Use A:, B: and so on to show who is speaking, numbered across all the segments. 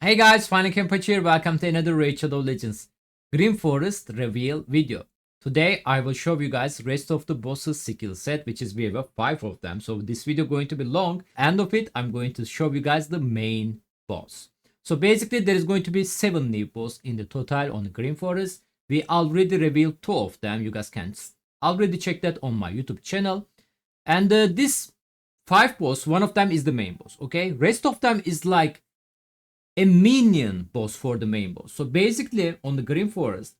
A: Hey guys, finalKenpachi here. Welcome to another Raid Shadow Legends Green Forest reveal video. Today I will show you guys rest of the bosses skill set, which is we have 5 of them. So this video going to be long. End of it, I'm going to show you guys the main boss. So basically there is going to be 7 new boss in the total on the Green Forest. We already revealed 2 of them. You guys can already check that on my YouTube channel. And this 5 boss, one of them is the main boss. Okay, rest of them is like a minion boss for the main boss. So basically on the Green Forest,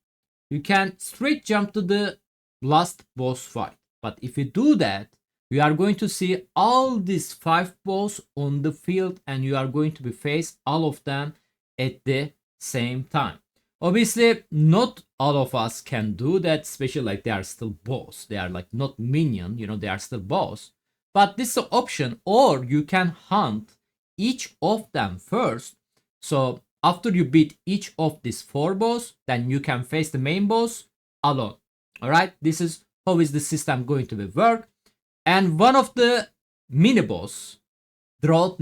A: you can straight jump to the last boss fight. But if you do that, you are going to see all these 5 boss on the field and you are going to be face all of them at the same time. Obviously, not all of us can do that, especially like they are still boss. They are like not minion, they are still boss. But this is an option, or you can hunt each of them first. So after you beat each of these 4 boss, then you can face the main boss alone. All right, this is how is the system going to be work. And one of the mini boss, Drought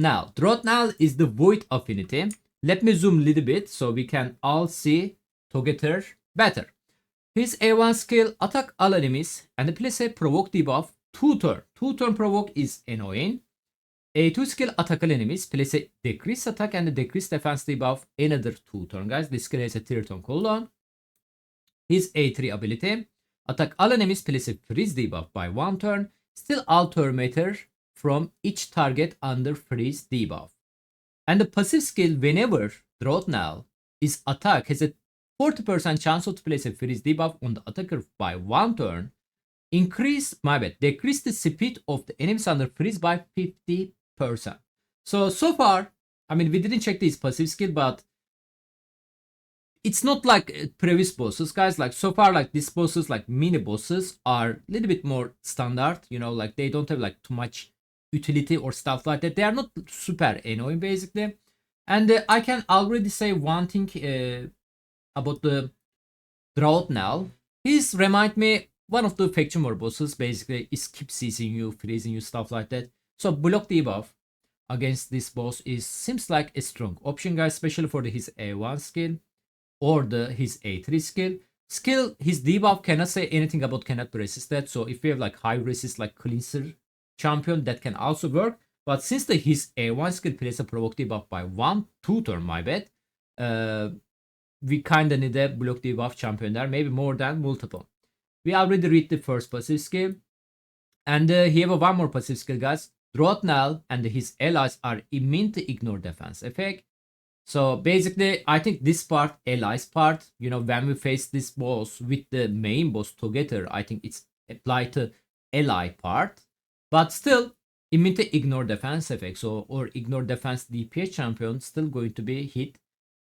A: is the void affinity. Let me zoom a little bit so we can all see together better. His A1 skill attack all enemies and place a provoke debuff 2 turn. 2 turn provoke is annoying. A2 skill attack all enemies, place a decrease attack and a decrease defense debuff another 2 turn, guys. This skill has a 3 turn cooldown. His A3 ability, attack all enemies, place a freeze debuff by 1 turn, still alternator from each target under freeze debuff. And the passive skill, whenever Drought is attack, has a 40% chance to place a freeze debuff on the attacker by 1 turn. Decrease the speed of the enemies under freeze by 50%. So far, I mean, we didn't check this passive skill, but it's not like previous bosses, guys. Like so far, like these bosses, like mini bosses, are a little bit more standard. Like they don't have like too much utility or stuff like that. They are not super annoying, basically. And I can already say one thing about the Drought now. He's remind me one of the faction war bosses. Basically, is keep seizing you, freezing you, stuff like that. So block debuff against this boss seems like a strong option, guys, especially for his A1 skill or his A3 skill. His debuff cannot say anything about cannot be resisted. So if you have like high resist like cleanser champion, that can also work. But since his A1 skill plays a provoke debuff by 2 turn, my bad, we kinda need a block debuff champion there, maybe more than multiple. We already read the first passive skill. And he have one more passive skill, guys. Drought and his allies are immune to ignore defense effect. So basically, I think this part, allies part, when we face this boss with the main boss together, I think it's applied to ally part. But still, immune to ignore defense effect. So, or ignore defense DPS champion still going to be hit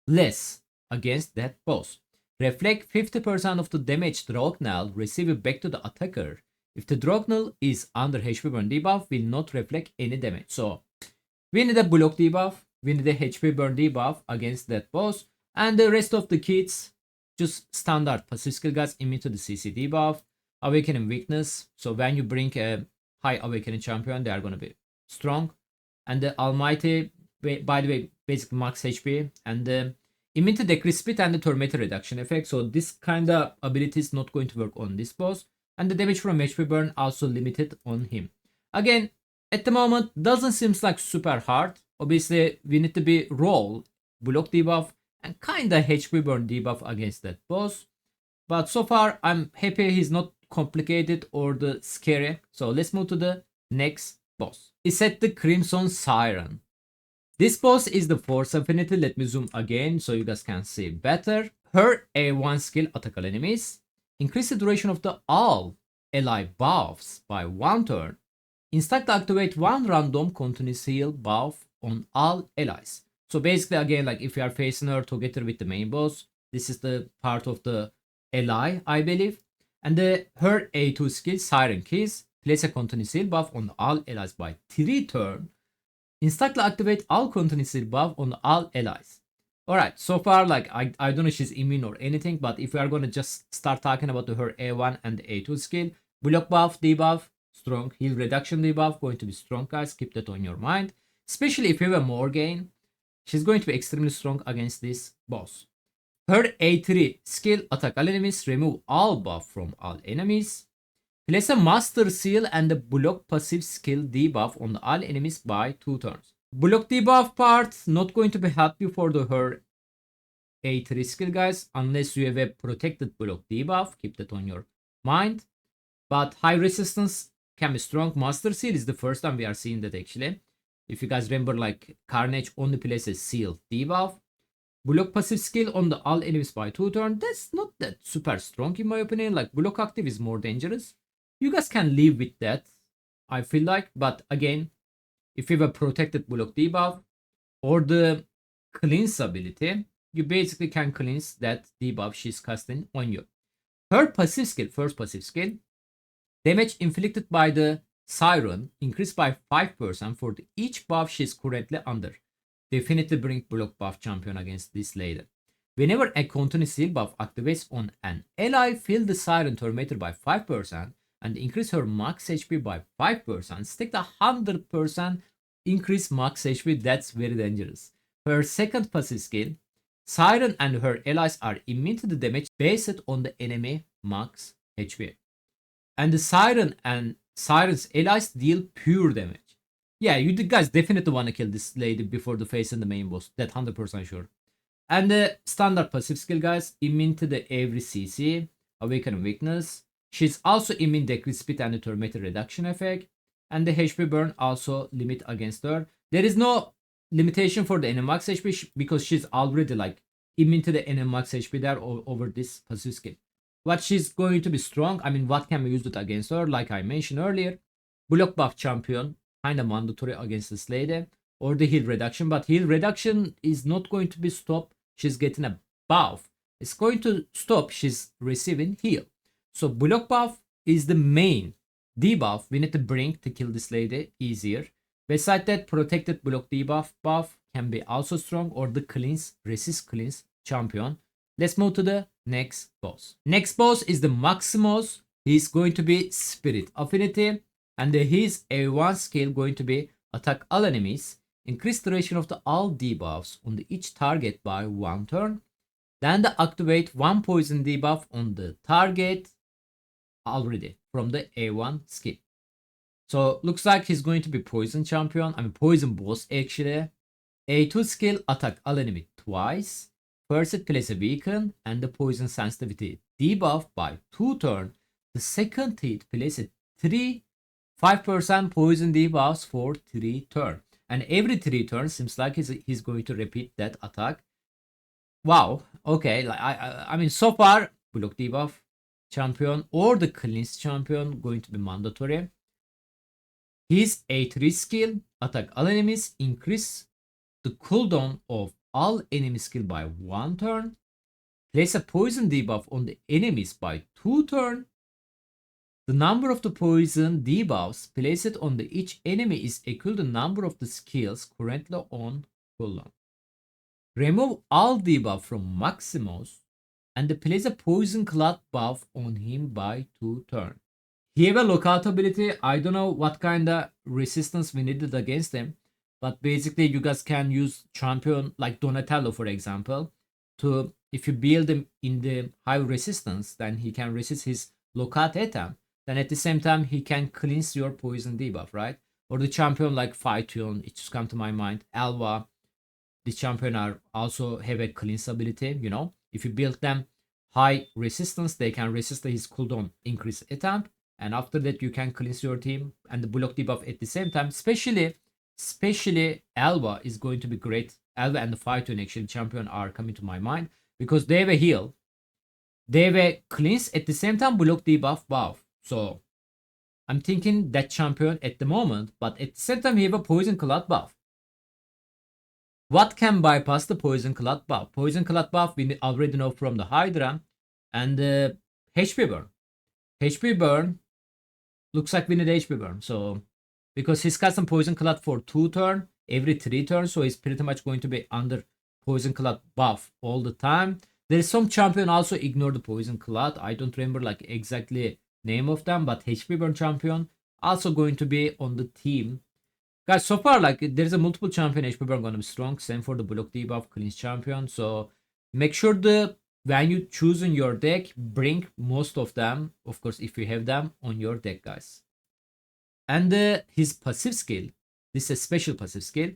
A: less against that boss. Reflect 50% of the damage Dragnel receive back to the attacker. If the Dragnel is under HP burn debuff, will not reflect any damage. So we need a block debuff, we need a HP burn debuff against that boss, and the rest of the kits just standard passive skill, guys. Immune to the CC debuff, awakening weakness. So when you bring a high awakening champion, they are gonna be strong. And the almighty, by the way, basic max HP, and immune to decrease speed and the tormentor reduction effect. So this kind of ability is not going to work on this boss. And the damage from HP burn also limited on him. Again, at the moment, doesn't seem like super hard. Obviously, we need to be roll, block debuff, and kinda HP burn debuff against that boss. But so far, I'm happy he's not complicated or the scary. So let's move to the next boss. It's at the Crimson Siren. This boss is the Force Affinity. Let me zoom again so you guys can see better. Her A1 skill attack all enemies. Increase the duration of the all ally buffs by 1 turn. Instantly activate 1 random continuous heal buff on all allies. So basically, again, like if you are facing her together with the main boss, this is the part of the ally, I believe. And her A2 skill, Siren Kiss, place a continuous heal buff on all allies by 3 turn. Instantly activate all continuous heal buff on all allies. Alright, so far, like, I don't know if she's immune or anything, but if we are going to just start talking about her A1 and A2 skill, block buff, debuff, strong, heal reduction debuff, going to be strong, guys, keep that on your mind. Especially if you have a Morgaine, She's going to be extremely strong against this boss. Her A3 skill, attack all enemies, remove all buff from all enemies. Place a master seal and a block passive skill debuff on all enemies by 2 turns. Block debuff part not going to be helpful for her A3 skill, guys, unless you have a protected block debuff. Keep that on your mind. But high resistance can be strong. Master seal is the first time we are seeing that, actually. If you guys remember, like, Carnage only places seal debuff. Block passive skill on the all enemies by 2 turns. That's not that super strong in my opinion. Like, block active is more dangerous. You guys can live with that, I feel like. But again, if you have a protected block debuff or the cleanse ability, you basically can cleanse that debuff she's casting on you. Her passive skill, first passive skill, damage inflicted by the Siren increased by 5% for each buff she's currently under. Definitely bring block buff champion against this lady. Whenever a continuous heal buff activates on an ally, fill the Siren Tormentor by 5% and increase her max HP by 5%. Stick the 100% increase max HP. That's very dangerous. Her second passive skill, Siren and her allies are immune to the damage based on the enemy max HP. And the Siren and Siren's allies deal pure damage. Yeah, you guys definitely want to kill this lady before the face and the main boss. That 100% sure. And the standard passive skill, guys, immune to the every CC, awaken weakness. She's also immune decrease speed and the tormentor reduction effect. And the HP burn also limit against her. There is no limitation for the enemy max HP because she's already like immune to the enemy max HP there over this passive skill. What she's going to be strong, I mean, what can we use it against her? Like I mentioned earlier, block buff champion, kind of mandatory against this lady, or the heal reduction. But heal reduction is not going to be stopped. She's getting a buff. It's going to stop. She's receiving heal. So block buff is the main debuff we need to bring to kill this lady easier. Besides that, protected block debuff buff can be also strong, or the cleanse, resist cleanse champion. Let's move to the next boss. Next boss is the Maximus. He's going to be Spirit Affinity, and his A1 skill going to be attack all enemies, increase the duration of the all debuffs on the each target by 1 turn, then activate 1 poison debuff on the target already from the A1 skill. So looks like he's going to be poison champion. I mean poison boss actually. A2 skill, attack all enemy twice. First it place a beacon and the poison sensitivity debuff by 2 turns. The second hit places 5% poison debuffs for 3 turns. And every 3 turns seems like he's going to repeat that attack. Wow, okay, like I mean so far block debuff champion or the cleanse champion going to be mandatory. His A3 skill, attack all enemies, increase the cooldown of all enemy skill by 1 turn. Place a poison debuff on the enemies by 2 turns. The number of the poison debuffs placed on each enemy is equal to the number of the skills currently on cooldown. Remove all debuff from Maximus and place a poison cloud buff on him by 2 turns. He have a lockout ability. I don't know what kind of resistance we needed against him, but basically you guys can use champion like Donatello, for example, to, if you build him in the high resistance, then he can resist his lockout attempt. Then at the same time he can cleanse your poison debuff, right? Or the champion like Phytion, it just come to my mind. Alva, the champion are also have a cleanse ability, you know. If you build them high resistance, they can resist his cooldown increase attempt. And after that, you can cleanse your team and the block debuff at the same time. Especially Alva is going to be great. Alva and the Phyton actually champion are coming to my mind because they have a heal. They have a cleanse at the same time block debuff buff. So I'm thinking that champion at the moment, but at the same time he have a poison cloud buff. What can bypass the poison cloud buff? Poison cloud buff we already know from the Hydra and the HP burn. HP burn looks like we need HP burn. So because he's got some poison cloud for 2 turns, every 3 turns, so he's pretty much going to be under poison cloud buff all the time. There is some champion also ignore the poison cloud. I don't remember like exactly name of them, but HP burn champion also going to be on the team Guys, so far, like, there's a multiple champion HP burn gonna be strong. Same for the block debuff, cleanse champion. So make sure when you choosing your deck, bring most of them, of course, if you have them on your deck, guys. And his passive skill, this is a special passive skill.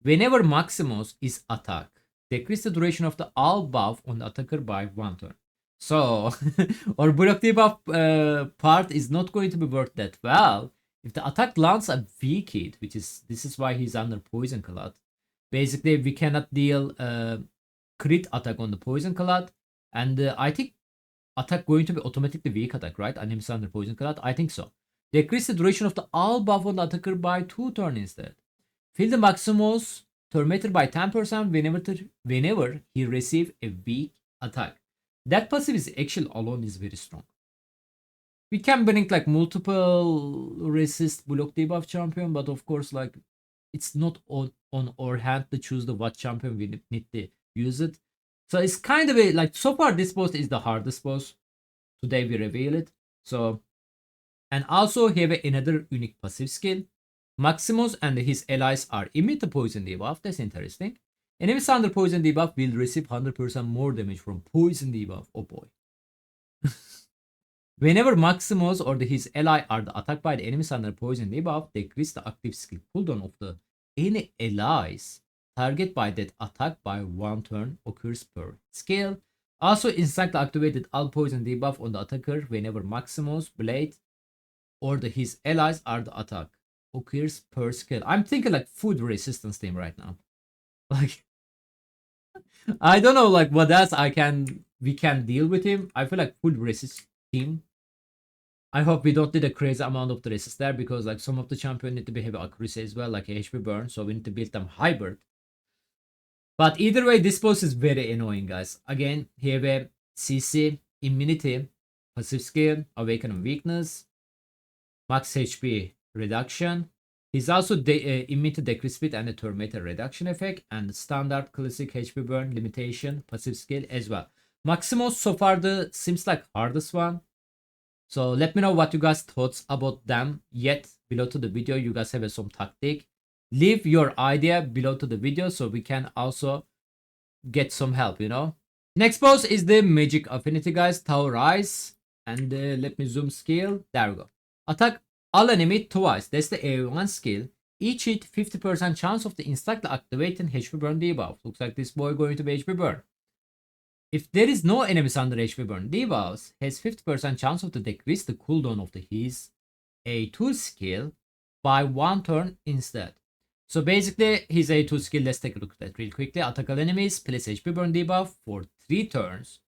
A: Whenever Maximus is attack, decrease the duration of the all buff on the attacker by 1 turn. So, our block debuff part is not going to be worked that well. If the attack lands a weak hit, this is why he's under poison cloud. Basically, we cannot deal crit attack on the poison cloud, and I think attack going to be automatically weak attack, right? Enemies under poison cloud. I think so. Decrease the duration of the all buff on the attacker by 2 turns instead. Fill the Maximus Tormentor by 10% whenever he receives a weak attack. That passive is actually alone is very strong. We can bring like multiple resist block debuff champion, but of course, like, it's not on our hand to choose the what champion we need to use it. So it's kind of like, so far this boss is the hardest boss. Today we reveal it. So, and also he have another unique passive skill. Maximus and his allies are immune to poison debuff. That's interesting. Enemies under poison debuff will receive 100% more damage from poison debuff. Oh boy. Whenever Maximus or his ally are attacked by the enemies under poison debuff, decrease the active skill cooldown of the any allies target by that attack by 1 turn occurs per skill. Also, instantly activated all poison debuff on the attacker whenever Maximus, Blade, or his allies are the attack occurs per skill. I'm thinking like food resistance team right now. Like, I don't know like what else we can deal with him. I feel like food resist team. I hope we don't need a crazy amount of the resist there, because like some of the champion need to be heavy accuracy as well, like HP burn, so we need to build them hybrid. But either way, this boss is very annoying, guys. Again, he have a CC, immunity, passive skill, awaken on weakness, max HP reduction. He's also immune to decrease speed and a tormentor reduction effect, and standard classic HP burn limitation passive skill as well. Maximus so far seems like hardest one. So let me know what you guys thoughts about them. Yet below to the video, you guys have some tactic. Leave your idea below to the video so we can also get some help, you know. Next boss is the magic affinity, guys. Tower Rise. And let me zoom scale. There we go. Attack all enemy twice. That's the A1 skill. Each hit 50% chance of the instantly activating HP burn debuff. Looks like this boy going to be HP burn. If there is no enemies under HP burn, debuffs has 50% chance of to decrease the cooldown of his A2 skill by 1 turn instead. So basically, his A2 skill, let's take a look at that real quickly. Attack all enemies, place HP burn debuff for 3 turns.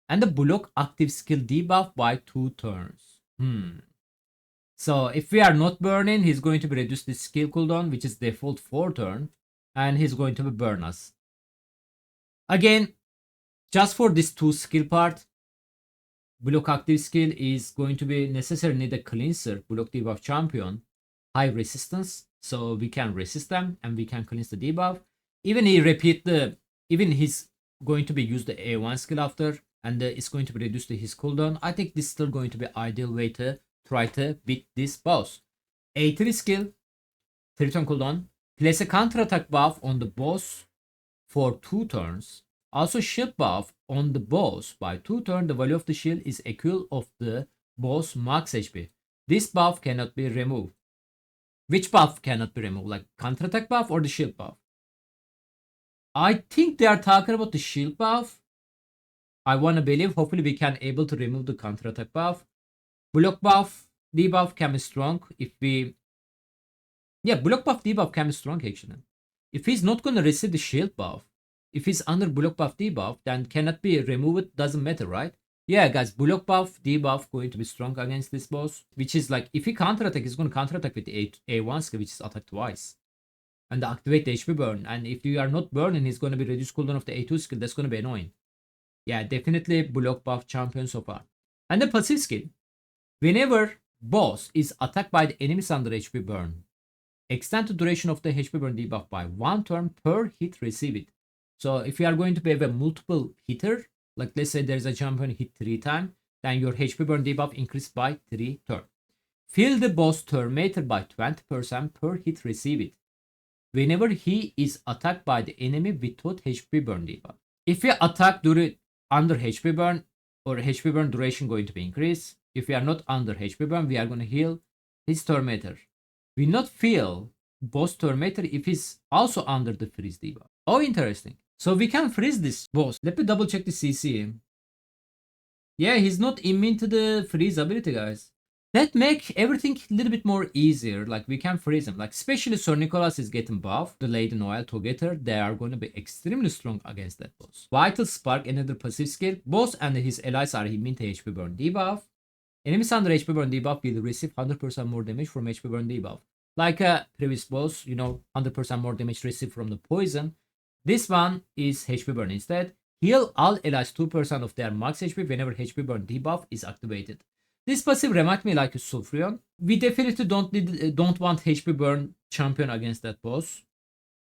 A: And the block active skill debuff by 2 turns. So if we are not burning, he's going to be reduced this skill cooldown, which is default 4 turn. And he's going to be burn us. Again, just for this 2 skill part, block active skill is going to be necessary. Need a cleanser, block debuff champion, high resistance, so we can resist them and we can cleanse the debuff. Even he's going to be use the A1 skill after, and it's going to be reduced to his cooldown. I think this is still going to be ideal way to try to beat this boss. A3 skill, 3 turn cooldown. Place a counter attack buff on the boss for 2 turns. Also, shield buff on the boss by 2 turns. The value of the shield is equal of the boss max HP. This buff cannot be removed. Which buff cannot be removed? Like counter attack buff or the shield buff? I think they are talking about the shield buff. I want to believe. Hopefully we can able to remove the counter attack buff. Block buff, debuff can be strong if we... Yeah, block buff, debuff can be strong actually. If he's not going to receive the shield buff, if he's under block buff debuff, then cannot be removed, doesn't matter, right? Yeah, guys, block buff debuff going to be strong against this boss, which is like, if he counter attack, he's going to counter attack with the A1 skill, which is attack twice. And activate the HP burn. And if you are not burning, he's going to be reduced cooldown of the A2 skill. That's going to be annoying. Yeah, definitely block buff champion so far. And the passive skill. Whenever boss is attacked by the enemies under HP burn, extend the duration of the HP burn debuff by 1 turn per hit received. So if you are going to have a multiple hitter, like let's say there's a champion hit 3 times, then your HP burn debuff increased by 3 turns. Fill the boss Terminator by 20% per hit received whenever he is attacked by the enemy without HP burn debuff. If we attack during under HP burn, or HP burn duration going to be increased. If we are not under HP burn, we are going to heal his Terminator. Will not feel boss Terminator if he's also under the freeze debuff. Oh, interesting. So we can freeze this boss. Let me double check the CC. Yeah, he's not immune to the freeze ability, guys. That make everything a little bit more easier. Like, we can freeze him. Like, especially Sir Nicholas is getting buffed. The Lady Noel together, they are going to be extremely strong against that boss. Vital Spark, another passive skill. Boss and his allies are immune to HP burn debuff. Enemies under HP burn debuff will receive 100% more damage from HP burn debuff. Like a previous boss, 100% more damage received from the poison. This one is HP burn instead. Heal all allies 2% of their max HP whenever HP burn debuff is activated. This passive reminds me like a Sulfurion. We definitely don't want HP burn champion against that boss.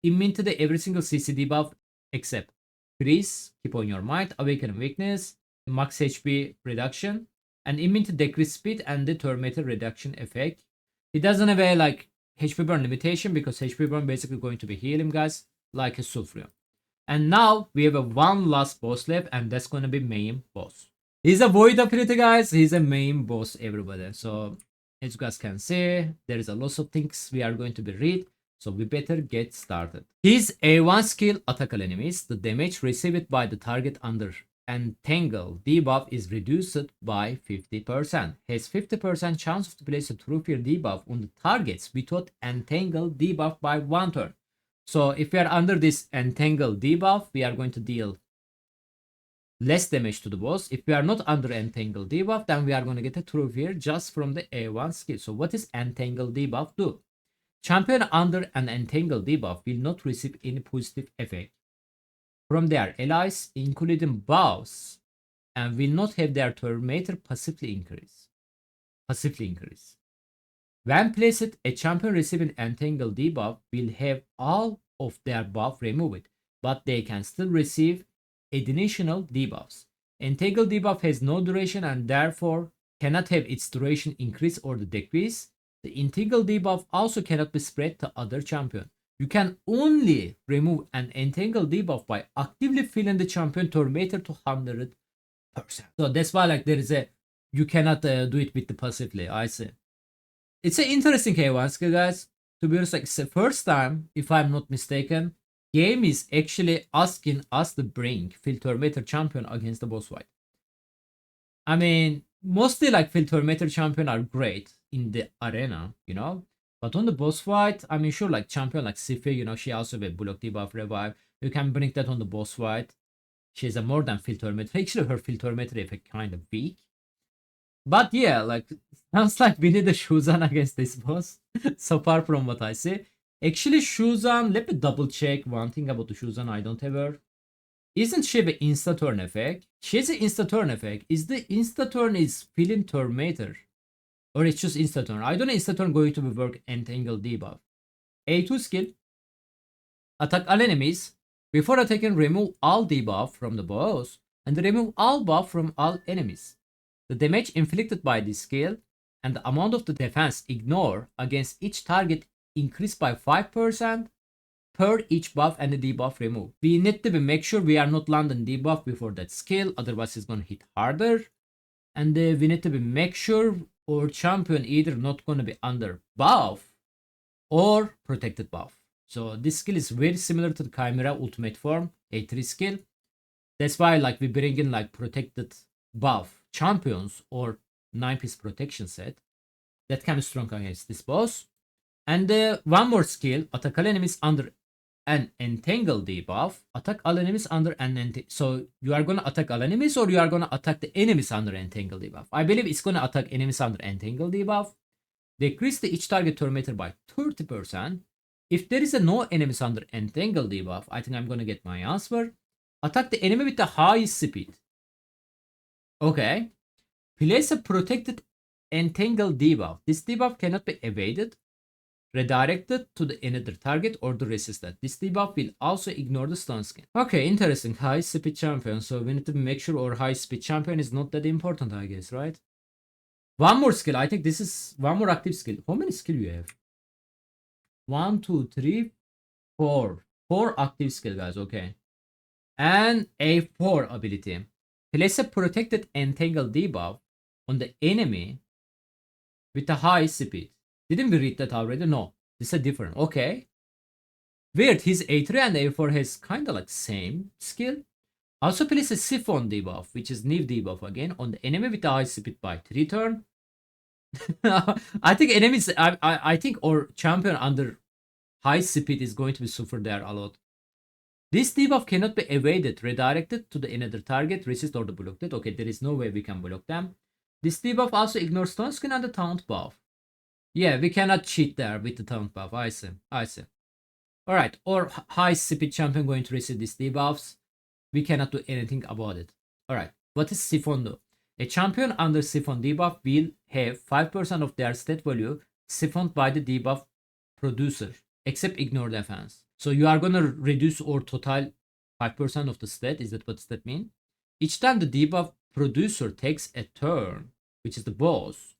A: Immune to the every single CC debuff except freeze, keep on your mind, awaken weakness, max HP reduction, and immune to decrease speed and the Terminator reduction effect. It doesn't have a like HP burn limitation because HP burn basically going to be healing, guys, like a Sulfurion. And now we have a one last boss left, and that's gonna be main boss. He's a void ability, guys. He's a main boss, everybody. So as you guys can see, there is a lot of things we are going to be read. So we better get started. His A1 skill attack all enemies. The damage received by the target under Entangle debuff is reduced by 50%. Has 50% chance to place a True Fear debuff on the targets without Entangle debuff by 1 turn. So if we are under this Entangle debuff, we are going to deal less damage to the boss. If we are not under Entangle debuff, then we are going to get a True Fear just from the A1 skill. So what is Entangle debuff do? Champion under an Entangle debuff will not receive any positive effect from their allies, including buffs, and will not have their Terminator passively increase. When placed, a champion receiving Entangle debuff will have all of their buff removed, but they can still receive additional debuffs. Entangle debuff has no duration and therefore cannot have its duration increase or decrease. The Entangle debuff also cannot be spread to other champions. You can only remove an Entangle debuff by actively filling the champion Terminator to 100%. So that's why like there is a, you cannot do it with the passively. I see. It's an interesting A1 skill, guys. To be honest, like it's the first time, if I'm not mistaken, game is actually asking us to bring Terminator champion against the boss fight. I mean, mostly like Terminator champion are great in the arena, but on the boss fight, I mean, sure, like champion like Sifi, she also have a block debuff revive. You can bring that on the boss fight. She has a more than Terminator. Actually, her Terminator effect kind of weak. But yeah, like sounds like we need a Shuzan against this boss. So far from what I see. Actually, Shuzan, let me double check one thing about the Shuzan. I don't have her. Isn't she the insta turn effect? She has an insta turn effect. Is the insta turn is filling Terminator? Or it's just insta turn? I don't know insta turn going to work Entangle debuff. A2 skill. Attack all enemies. Before attacking, remove all debuff from the boss and remove all buff from all enemies. The damage inflicted by this skill and the amount of the defense ignore against each target increase by 5% per each buff and the debuff removed. We need to make sure we are not landing debuff before that skill, otherwise it's going to hit harder. And we need to make sure our champion either not going to be under buff or protected buff. So this skill is very similar to the Chimera ultimate form, A3 skill. That's why like we bring in like protected buff champions or 9-piece protection set that can be strong against this boss. And one more skill, attack all enemies under an Entangle debuff. Attack all enemies under an Entangle. So you are going to attack all enemies or you are going to attack the enemies under Entangle debuff. I believe it's going to attack enemies under Entangle debuff. Decrease the each target Terminator by 30%. If there is no enemies under Entangle debuff, I think I'm going to get my answer. Attack the enemy with the highest speed. Okay. Place a protected Entangle debuff. This debuff cannot be evaded, redirected to the another target, or the resisted. This debuff will also ignore the stun skin. Okay, interesting. High speed champion. So we need to make sure our high speed champion is not that important, I guess, right? One more skill. I think this is one more active skill. How many skill you have? 1, 2, 3, 4. 4 active skill, guys. Okay. And a 4 ability. Place a protected entangle debuff on the enemy with a high speed. Didn't we read that already? No. This is different. Okay. Weird. His A3 and A4 has kind of like same skill. Also place a siphon debuff, which is new debuff again, on the enemy with a high speed by 3 turn. I think enemies, I think our champion under high speed is going to be suffer there a lot. This debuff cannot be evaded, redirected to the another target, resist or blocked it. Okay, there is no way we can block them. This debuff also ignores stun skin and the taunt buff. Yeah, we cannot cheat there with the taunt buff. I see. Alright, or high speed champion going to receive these debuffs. We cannot do anything about it. Alright, what is Siphon do? A champion under Siphon debuff will have 5% of their stat value siphoned by the debuff producer, except ignore defense. So you are gonna reduce or total 5% of the stat. Is that what that mean? Each time the debuff producer takes a turn, which is the boss,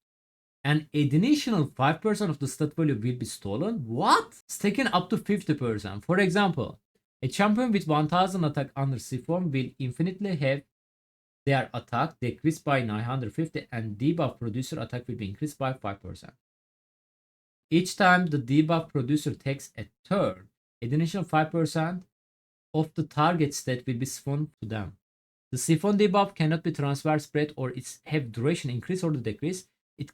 A: an additional 5% of the stat value will be stolen. What? It's taken up to 50%. For example, a champion with 1000 attack under Siphon will infinitely have their attack decreased by 950 and debuff producer attack will be increased by 5%. Each time the debuff producer takes a turn, additional 5% of the target stat will be siphoned to them. The Siphon debuff cannot be transfer spread or its have duration increase or decrease. It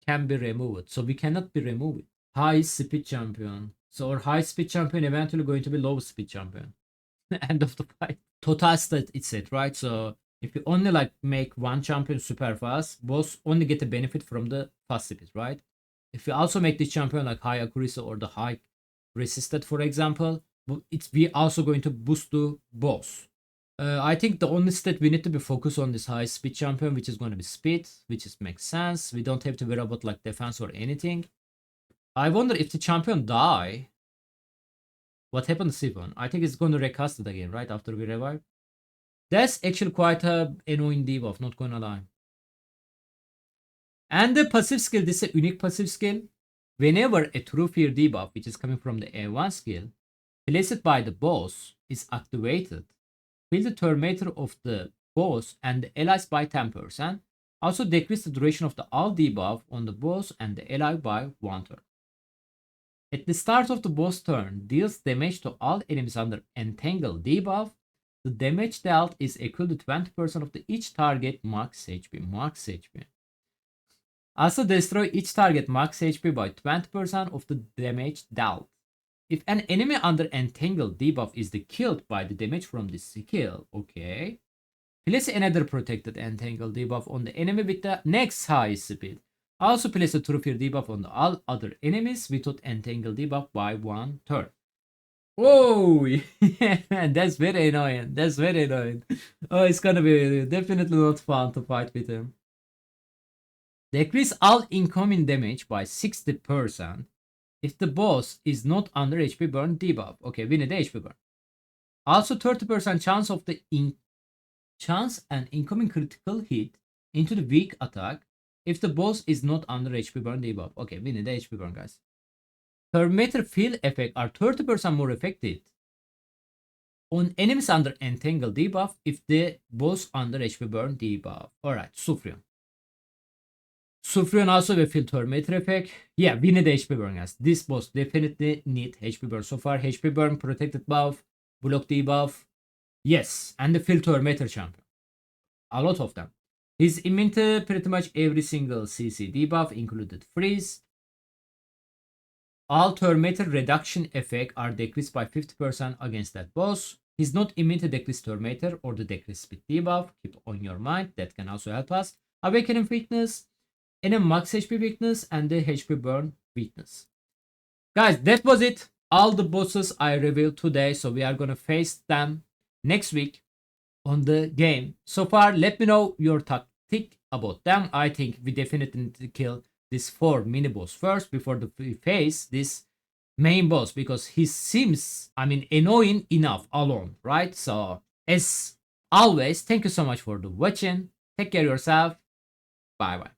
A: can be removed. So we cannot be removed. High speed champion. So our high speed champion eventually going to be low speed champion. End of the fight. Total stat it's it, right? So if you only like make one champion super fast, boss only get a benefit from the fast speed, right? If you also make this champion like high accuracy or the high resisted, for example, it's we also going to boost the boss. I think the only stat we need to be focused on this high speed champion, which is going to be speed, which is makes sense. We don't have to worry about like defense or anything. I wonder if the champion die, what happened to Siphon? I think it's going to recast it again, right? After we revive. That's actually quite a annoying debuff, not gonna lie. And the passive skill, this is a unique passive skill. Whenever a true fear debuff, which is coming from the A1 skill, placed by the boss is activated, fill the thermometer of the boss and the allies by 10%. Also decrease the duration of the all debuff on the boss and the ally by 1 turn. At the start of the boss turn, deals damage to all enemies under Entangle debuff. The damage dealt is equal to 20% of the each target max HP. Also destroy each target max HP by 20% of the damage dealt. If an enemy under Entangle debuff is killed by the damage from this skill, okay, place another protected Entangle debuff on the enemy with the next high speed. Also place a True Fear debuff on all other enemies without Entangle debuff by 1 turn. Oh, yeah, that's very annoying. Oh, it's gonna be definitely not fun to fight with him. Decrease all incoming damage by 60% if the boss is not under HP burn debuff. Okay, we need HP burn. Also 30% chance of the an incoming critical hit into the weak attack if the boss is not under HP burn debuff. Okay, we need HP burn, guys. Thermometer fill effect are 30% more effective on enemies under Entangle debuff if the boss under HP burn debuff. Alright, Sufrion. Sufrion also will fill thermometer effect. Yeah, we need HP burn, guys. This boss definitely need HP burn. So far, HP burn, protected buff, block debuff. Yes, and the fill thermometer champion. A lot of them. He's immune to pretty much every single CC debuff, included freeze. All thermometer reduction effect are decreased by 50% against that boss. He's not immune to decreased thermometer or the decreased speed debuff. Keep on your mind, that can also help us. Awakening weakness, and a max HP weakness, and the HP burn weakness. Guys, that was it. All the bosses I revealed today, so we are gonna face them next week on the game. So far, let me know your tactic about them. I think we definitely need to kill this 4 mini boss first before we face this main boss, because he seems, annoying enough alone, right? So as always, thank you so much for the watching. Take care of yourself. Bye bye.